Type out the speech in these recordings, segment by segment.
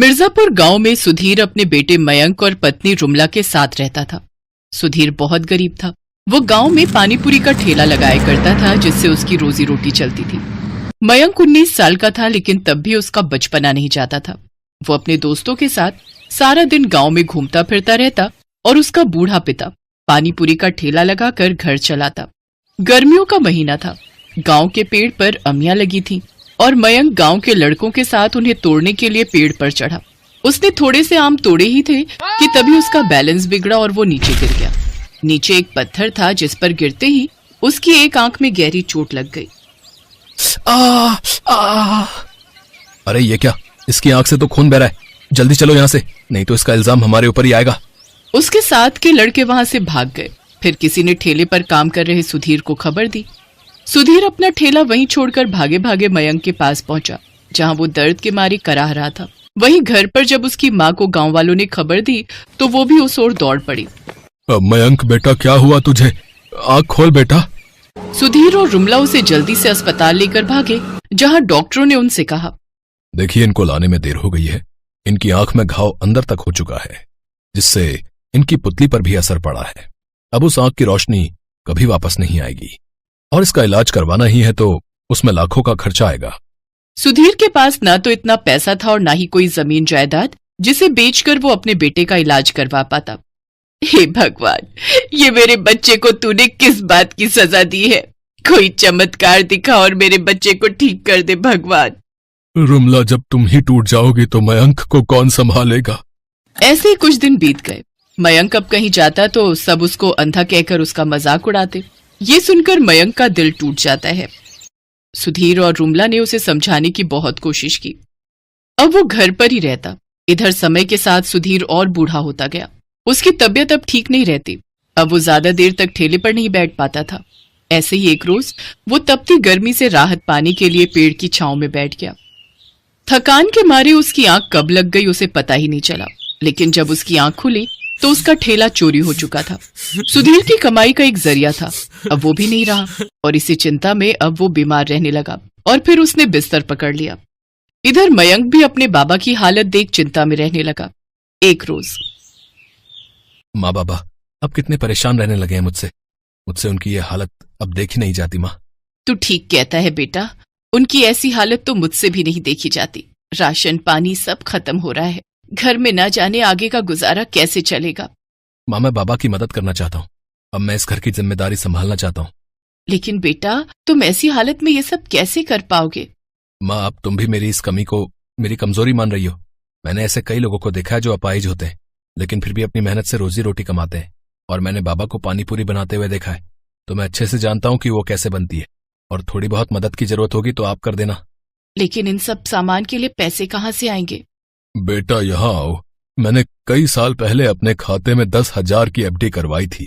मिर्जापुर गांव में सुधीर अपने बेटे मयंक और पत्नी रुमला के साथ रहता था। सुधीर बहुत गरीब था। वो गांव में पानीपुरी का ठेला लगाया करता था, जिससे उसकी रोजी रोटी चलती थी। मयंक 19 साल का था, लेकिन तब भी उसका बचपना नहीं जाता था। वो अपने दोस्तों के साथ सारा दिन गांव में घूमता फिरता रहता और उसका बूढ़ा पिता पानीपुरी का ठेला लगाकर घर चलाता। गर्मियों का महीना था। गांव के पेड़ पर अमियां लगी थीं और मयंक गांव के लड़कों के साथ उन्हें तोड़ने के लिए पेड़ पर चढ़ा। उसने थोड़े से आम तोड़े ही थे कि तभी उसका बैलेंस बिगड़ा और वो नीचे गिर गया। नीचे एक पत्थर था, जिस पर गिरते ही उसकी एक आंख में गहरी चोट लग गई। अरे ये क्या, इसकी आंख से तो खून बह रहा है। जल्दी चलो यहाँ से, नहीं तो इसका इल्जाम हमारे ऊपर ही आएगा। उसके साथ के लड़के वहां से भाग गए। फिर किसी ने ठेले पर काम कर रहे सुधीर को खबर दी। सुधीर अपना ठेला वहीं छोड़कर भागे भागे मयंक के पास पहुंचा, जहां वो दर्द के मारे कराह रहा था। वहीं घर पर जब उसकी माँ को गांव वालों ने खबर दी तो वो भी उस ओर दौड़ पड़ी। मयंक बेटा, क्या हुआ तुझे? आँख खोल बेटा। सुधीर और रुमला उसे जल्दी से अस्पताल लेकर भागे, जहां डॉक्टरों ने उनसे कहा, देखिए, इनको लाने में देर हो गई है। इनकी आंख में घाव अंदर तक हो चुका है, जिससे इनकी पुतली पर भी असर पड़ा है। अब उस आंख की रोशनी कभी वापस नहीं आएगी और इसका इलाज करवाना ही है तो उसमें लाखों का खर्चा आएगा। सुधीर के पास ना तो इतना पैसा था और ना ही कोई जमीन जायदाद जिसे बेचकर वो अपने बेटे का इलाज करवा पाता। हे भगवान, ये मेरे बच्चे को तूने किस बात की सजा दी है? कोई चमत्कार दिखा और मेरे बच्चे को ठीक कर दे भगवान। रुमला, जब तुम ही टूट जाओगी तो मयंक को कौन संभालेगा? ऐसे ही कुछ दिन बीत गए। मयंक अब कहीं जाता तो सब उसको अंधा कहकर उसका मजाक उड़ाते। ये सुनकर मयंक का दिल टूट जाता है। सुधीर और रुमला ने उसे समझाने की बहुत कोशिश की। अब वो घर पर ही रहता। इधर समय के साथ सुधीर और बूढ़ा होता गया। उसकी तबीयत अब ठीक नहीं रहती। अब वो ज्यादा देर तक ठेले पर नहीं बैठ पाता था। ऐसे ही एक रोज वो तपती गर्मी से राहत पाने के लिए पेड़ की छांव में बैठ गया। थकान के मारे उसकी आंख कब लग गई उसे पता ही नहीं चला, लेकिन जब उसकी आंख खुली तो उसका ठेला चोरी हो चुका था। सुधीर की कमाई का एक जरिया था, अब वो भी नहीं रहा और इसी चिंता में अब वो बीमार रहने लगा और फिर उसने बिस्तर पकड़ लिया। इधर मयंक भी अपने बाबा की हालत देख चिंता में रहने लगा। एक रोज, माँ बाबा अब कितने परेशान रहने लगे हैं मुझसे उनकी ये हालत अब देखी नहीं जाती। माँ, तू ठीक कहता है बेटा, उनकी ऐसी हालत तो मुझसे भी नहीं देखी जाती। राशन पानी सब खत्म हो रहा है। घर में ना जाने आगे का गुजारा कैसे चलेगा। माँ, मैं बाबा की मदद करना चाहता हूँ। अब मैं इस घर की जिम्मेदारी संभालना चाहता हूँ। लेकिन बेटा, तुम ऐसी हालत में ये सब कैसे कर पाओगे? माँ, अब तुम भी मेरी इस कमी को मेरी कमजोरी मान रही हो। मैंने ऐसे कई लोगों को देखा है जो अपाहिज होते हैं, लेकिन फिर भी अपनी मेहनत से रोजी रोटी कमाते हैं। और मैंने बाबा को पानीपुरी बनाते हुए देखा है, तो मैं अच्छे से जानता हूँ कि वो कैसे बनती है। और थोड़ी बहुत मदद की जरूरत होगी तो आप कर देना। लेकिन इन सब सामान के लिए पैसे कहाँ से आएंगे? बेटा, यहाँ आओ। मैंने कई साल पहले अपने खाते में 10,000 की एफडी करवाई थी,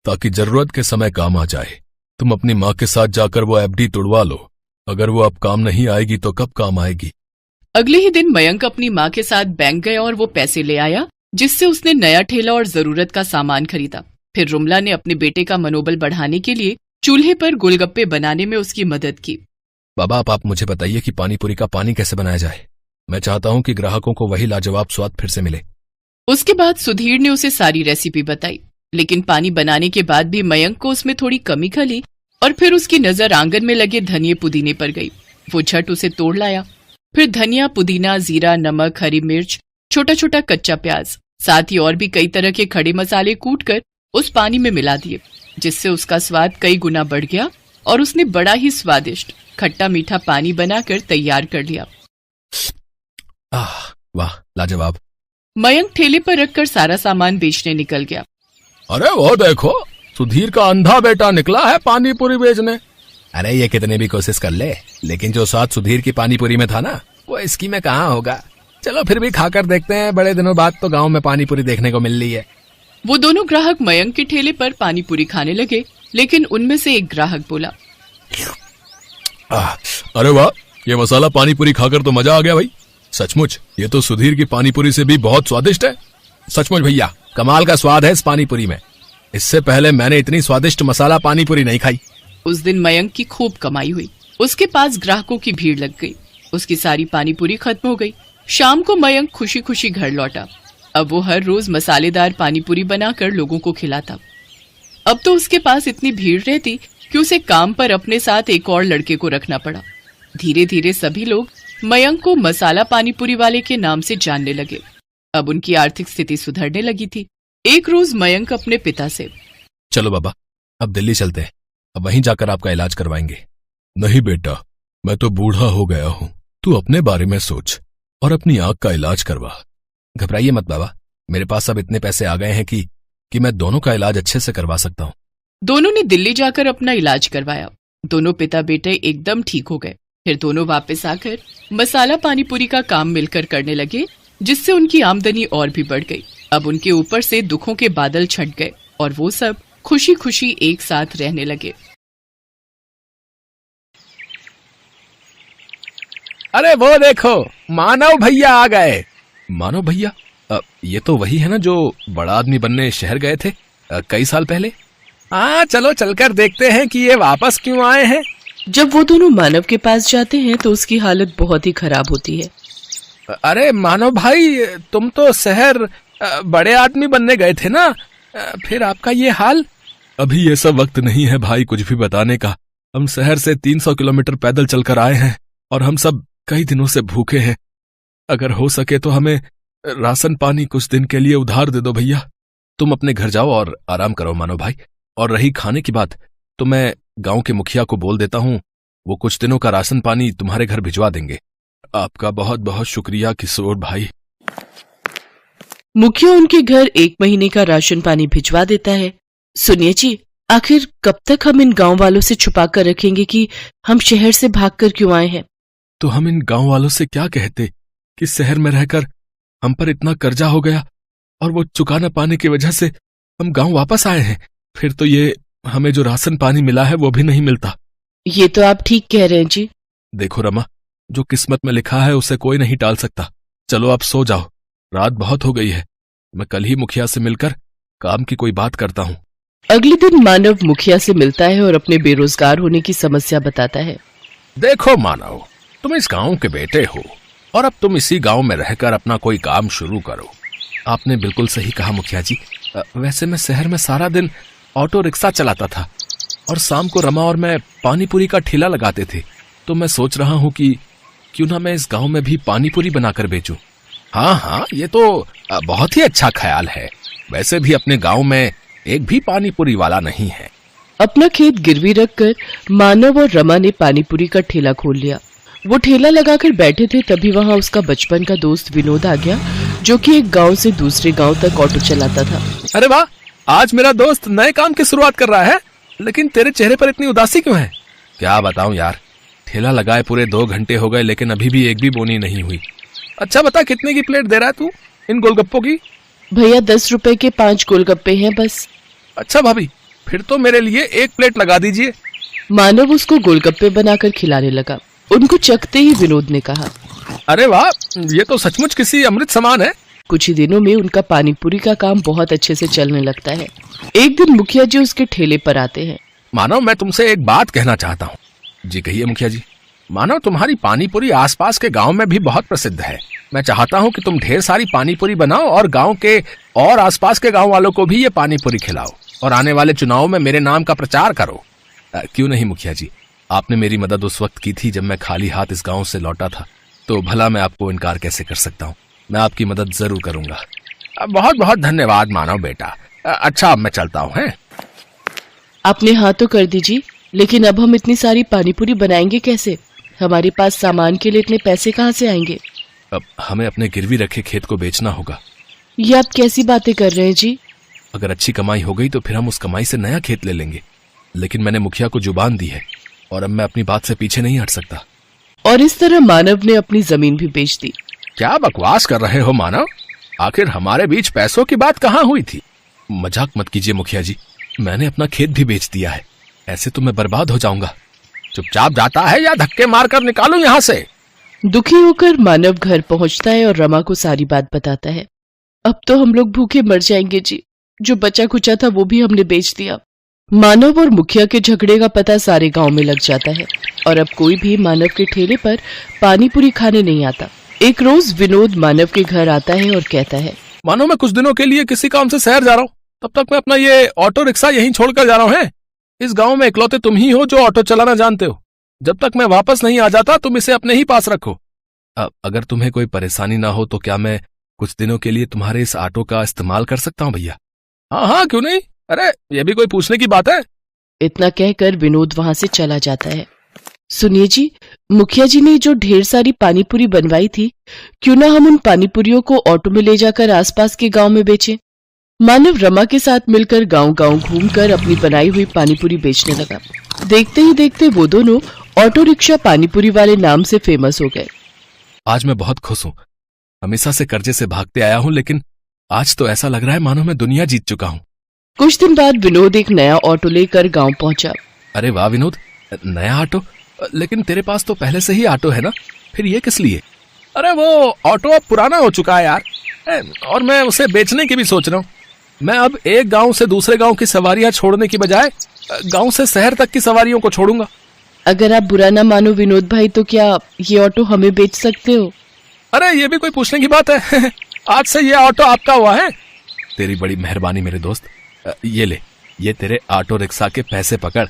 ताकि जरूरत के समय काम आ जाए। तुम अपनी माँ के साथ जाकर वो एफडी तुड़वा लो। अगर वो अब काम नहीं आएगी तो कब काम आएगी? अगले ही दिन मयंक अपनी माँ के साथ बैंक गया और वो पैसे ले आया, जिससे उसने नया ठेला और जरूरत का सामान खरीदा। फिर रुमला ने अपने बेटे का मनोबल बढ़ाने के लिए चूल्हे पर गोलगप्पे बनाने में उसकी मदद की। बाबा, आप मुझे बताइए कि पानीपुरी का पानी कैसे बनाया जाए। मैं चाहता हूँ कि ग्राहकों को वही लाजवाब स्वाद फिर से मिले। उसके बाद सुधीर ने उसे सारी रेसिपी बताई, लेकिन पानी बनाने के बाद भी मयंक को उसमें थोड़ी कमी खली और फिर उसकी नजर आंगन में लगे धनिये पुदीने पर गई। वो झट उसे तोड़ लाया। फिर धनिया, पुदीना, जीरा, नमक, हरी मिर्च, छोटा छोटा कच्चा प्याज, साथ ही और भी कई तरह के खड़े मसाले कूटकर उस पानी में मिला दिए, जिससे उसका स्वाद कई गुना बढ़ गया और उसने बड़ा ही स्वादिष्ट खट्टा मीठा पानी बनाकर तैयार कर लिया। वाह, लाजवाब। मयंक ठेले पर रखकर सारा सामान बेचने निकल गया। अरे वो देखो, सुधीर का अंधा बेटा निकला है पानीपुरी बेचने। अरे ये कितने भी कोशिश कर ले, लेकिन जो स्वाद सुधीर की पानीपुरी में था ना, वो इसकी में कहाँ होगा। चलो फिर भी खाकर देखते हैं। बड़े दिनों बाद तो गांव में पानीपुरी देखने को मिल रही है। वो दोनों ग्राहक मयंक के ठेले पर पानीपुरी खाने लगे, लेकिन उनमें से एक ग्राहक बोला, अरे वाह, ये मसाला पानीपुरी खाकर तो मजा आ गया भाई। सचमुच ये तो सुधीर की पानीपुरी से भी बहुत स्वादिष्ट है। सचमुच भैया, कमाल का स्वाद है इस पानीपुरी में। इससे पहले मैंने इतनी स्वादिष्ट मसाला पानीपुरी नहीं खाई। उस दिन मयंक की खूब कमाई हुई। उसके पास ग्राहकों की भीड़ लग गई। उसकी सारी पानीपुरी खत्म हो गई। शाम को मयंक खुशी खुशी घर लौटा। अब वो हर रोज मसालेदार पानीपुरी बनाकर लोगों को खिलाता। अब तो उसके पास इतनी भीड़ रहती कि उसे काम पर अपने साथ एक और लड़के को रखना पड़ा। धीरे धीरे सभी लोग मयंक को मसाला पानीपुरी वाले के नाम से जानने लगे। अब उनकी आर्थिक स्थिति सुधरने लगी थी। एक रोज मयंक अपने पिता से, चलो बाबा, अब दिल्ली चलते हैं, अब वहीं जाकर आपका इलाज करवाएंगे। नहीं बेटा, मैं तो बूढ़ा हो गया हूं, तू अपने बारे में सोच और अपनी आंख का इलाज करवा। घबराइए मत बाबा, मेरे पास अब इतने पैसे आ गए हैं कि मैं दोनों का इलाज अच्छे से करवा सकता हूँ। दोनों ने दिल्ली जाकर अपना इलाज करवाया। दोनों पिता बेटे एकदम ठीक हो गए। फिर दोनों वापस आकर मसाला पानीपुरी का काम मिलकर करने लगे, जिससे उनकी आमदनी और भी बढ़ गई। अब उनके ऊपर से दुखों के बादल छट गए और वो सब खुशी खुशी एक साथ रहने लगे। अरे वो देखो, मानव भैया आ गए। मानव भैया? ये तो वही है ना जो बड़ा आदमी बनने शहर गए थे कई साल पहले। हाँ, चलो चलकर देखते हैं कि ये वापस क्यों आए हैं। जब वो दोनों मानव के पास जाते हैं तो उसकी हालत बहुत ही खराब होती है। अरे मानव भाई, तुम तो शहर बड़े आदमी बनने गए थे ना, फिर आपका ये हाल? अभी ये सब वक्त नहीं है भाई कुछ भी बताने का। हम शहर से 300 किलोमीटर पैदल चलकर आए हैं और हम सब कई दिनों से भूखे हैं। अगर हो सके तो हमें राशन पानी कुछ दिन के लिए उधार दे दो भैया। तुम अपने घर जाओ और आराम करो मानव भाई। और रही खाने की बात, तो मैं गांव के मुखिया को बोल देता हूँ, वो कुछ दिनों का राशन पानी तुम्हारे घर भिजवा देंगे। आपका बहुत बहुत शुक्रिया किशोर भाई। मुखिया उनके घर 1 महीने का राशन पानी भिजवा देता है। सुनिए जी, आखिर कब तक हम इन गांव वालों से छुपा कर रखेंगे कि हम शहर से भागकर क्यों आए हैं? तो हम इन गांव वालों से क्या कहते कि शहर में रहकर हम पर इतना कर्जा हो गया और वो चुका न पाने की वजह से हम गांव वापस आए हैं। फिर तो ये हमें जो राशन पानी मिला है वो भी नहीं मिलता। ये तो आप ठीक कह रहे हैं जी। देखो रमा, जो किस्मत में लिखा है उसे कोई नहीं टाल सकता। चलो आप सो जाओ, रात बहुत हो गई है। मैं कल ही मुखिया से मिलकर काम की कोई बात करता हूँ। अगले दिन मानव मुखिया से मिलता है और अपने बेरोजगार होने की समस्या बताता है। देखो मानव, तुम इस गांव के बेटे हो और अब तुम इसी गांव में रहकर अपना कोई काम शुरू करो। आपने बिल्कुल सही कहा मुखिया जी। वैसे मैं शहर में सारा दिन ऑटो रिक्शा चलाता था और शाम को रमा और मैं पानीपुरी का ठेला लगाते थे। तो मैं सोच रहा हूँ कि क्यों ना मैं इस गांव में भी पानीपुरी बनाकर बेचूं। हाँ, ये तो बहुत ही अच्छा ख्याल है। वैसे भी अपने गांव में एक भी पानीपुरी वाला नहीं है। अपना खेत गिरवी रखकर मानव और रमा ने पानीपुरी का ठेला खोल लिया। वो ठेला लगाकर बैठे थे, तभी वहाँ उसका बचपन का दोस्त विनोद आ गया, जो कि एक गांव से दूसरे गांव तक ऑटो चलाता था। अरे वाह, आज मेरा दोस्त नए काम की शुरुआत कर रहा है, लेकिन तेरे चेहरे पर इतनी उदासी क्यों है? क्या बताऊं यार, ठेला लगाए पूरे 2 घंटे हो गए लेकिन अभी भी एक भी बोनी नहीं हुई। अच्छा बता, कितने की प्लेट दे रहा है तू इन गोलगप्पों की? भैया 10 रुपए के 5 गोलगप्पे हैं बस। अच्छा भाभी, फिर तो मेरे लिए 1 प्लेट लगा दीजिए। मानव उसको गोलगप्पे बनाकर खिलाने लगा। उनको चखते ही विनोद ने कहा, अरे वाह, ये तो सचमुच किसी अमृत समान है। कुछ ही दिनों में उनका पानीपुरी का काम बहुत अच्छे से चलने लगता है। एक दिन मुखिया जी उसके ठेले पर आते हैं। मानव, मैं तुमसे एक बात कहना चाहता हूँ। जी कहिए मुखिया जी। मानव, तुम्हारी पानीपुरी आसपास के गांव में भी बहुत प्रसिद्ध है। मैं चाहता हूँ कि तुम ढेर सारी पानीपुरी बनाओ और गांव के और आसपास के गांव वालों को भी ये पानीपुरी खिलाओ और आने वाले चुनाव में मेरे नाम का प्रचार करो। क्यों नहीं मुखिया जी, आपने मेरी मदद उस वक्त की थी जब मैं खाली हाथ इस गांव से लौटा था, तो भला मैं आपको इनकार कैसे कर सकता हूँ। मैं आपकी मदद जरूर करूंगा। बहुत बहुत धन्यवाद मानव बेटा। अच्छा, अब मैं चलता हूँ। हैं? आपने हाँ तो कर दीजिए, लेकिन अब हम इतनी सारी पानीपुरी बनाएंगे कैसे? हमारे पास सामान के लिए इतने पैसे कहाँ से आएंगे? अब हमें अपने गिरवी रखे खेत को बेचना होगा। ये आप कैसी बातें कर रहे हैं जी? अगर अच्छी कमाई हो गई तो फिर हम उस कमाई से नया खेत ले लेंगे, लेकिन मैंने मुखिया को जुबान दी है और अब मैं अपनी बात से पीछे नहीं हट सकता। और इस तरह मानव ने अपनी जमीन भी बेच दी। क्या बकवास कर रहे हो मानव? आखिर हमारे बीच पैसों की बात कहाँ हुई थी? मजाक मत कीजिए मुखिया जी, मैंने अपना खेत भी बेच दिया है। ऐसे तो मैं बर्बाद हो जाऊंगा। चुपचाप जाता है या धक्के मारकर निकालूं यहाँ से? दुखी होकर मानव घर पहुंचता है और रमा को सारी बात बताता है। अब तो हम लोग भूखे मर जाएंगे जी, जो बचा कुचा था वो भी हमने बेच दिया। मानव और मुखिया के झगड़े का पता सारे गांव में लग जाता है और अब कोई भी मानव के ठेले पर पानीपुरी खाने नहीं आता। एक रोज विनोद मानव के घर आता है और कहता है, मानो मैं कुछ दिनों के लिए किसी काम से शहर जा रहा हूँ, तब तक मैं अपना ये ऑटो रिक्शा यहीं छोड़कर जा रहा हूँ। है इस गांव में इकलौते तुम ही हो जो ऑटो चलाना जानते हो। जब तक मैं वापस नहीं आ जाता तुम इसे अपने ही पास रखो। अगर तुम्हें कोई परेशानी ना हो तो क्या मैं कुछ दिनों के लिए तुम्हारे इस ऑटो का इस्तेमाल कर सकता हूँ भैया? हाँ हाँ, क्यों नहीं। अरे ये भी कोई पूछने की बात है। इतना कहकर विनोद वहां से चला जाता है। सुनिए जी, मुखिया जी ने जो ढेर सारी पानीपुरी बनवाई थी, क्यों ना हम उन पानीपुरियों को ऑटो में ले जाकर आसपास के गांव में बेचें। मानव रमा के साथ मिलकर गांव-गांव घूमकर अपनी बनाई हुई पानीपुरी बेचने लगा। देखते ही देखते वो दोनों ऑटो रिक्शा पानीपुरी वाले नाम से फेमस हो गए। आज मैं बहुत खुश हूँ। हमेशा से कर्जे से भागते आया हूँ, लेकिन आज तो ऐसा लग रहा है मानो मैं दुनिया जीत चुका हूँ। कुछ दिन बाद विनोद एक नया ऑटो लेकर गांव पहुंचा। अरे वाह विनोद, नया ऑटो? लेकिन तेरे पास तो पहले से ही ऑटो है ना, फिर ये किस लिए? अरे वो ऑटो अब पुराना हो चुका है यार, और मैं उसे बेचने की भी सोच रहा हूँ। मैं अब एक गांव से दूसरे गांव की सवारियां छोड़ने की बजाय गांव से शहर तक की सवारियों को छोड़ूंगा। अगर आप बुरा ना मानो विनोद भाई, तो क्या ये ऑटो हमें बेच सकते हो? अरे ये भी कोई पूछने की बात है। आज से ये ऑटो आपका हुआ है। तेरी बड़ी मेहरबानी मेरे दोस्त। ये ले, ये तेरे ऑटो रिक्शा के पैसे पकड़।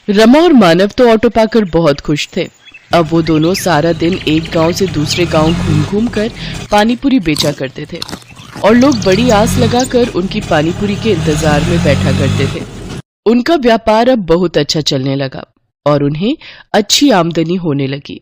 रमा और मानव तो ऑटो पाकर बहुत खुश थे। अब वो दोनों सारा दिन एक गांव से दूसरे गांव घूम-घूम कर पानीपुरी बेचा करते थे और लोग बड़ी आस लगाकर उनकी पानीपुरी के इंतजार में बैठा करते थे। उनका व्यापार अब बहुत अच्छा चलने लगा और उन्हें अच्छी आमदनी होने लगी।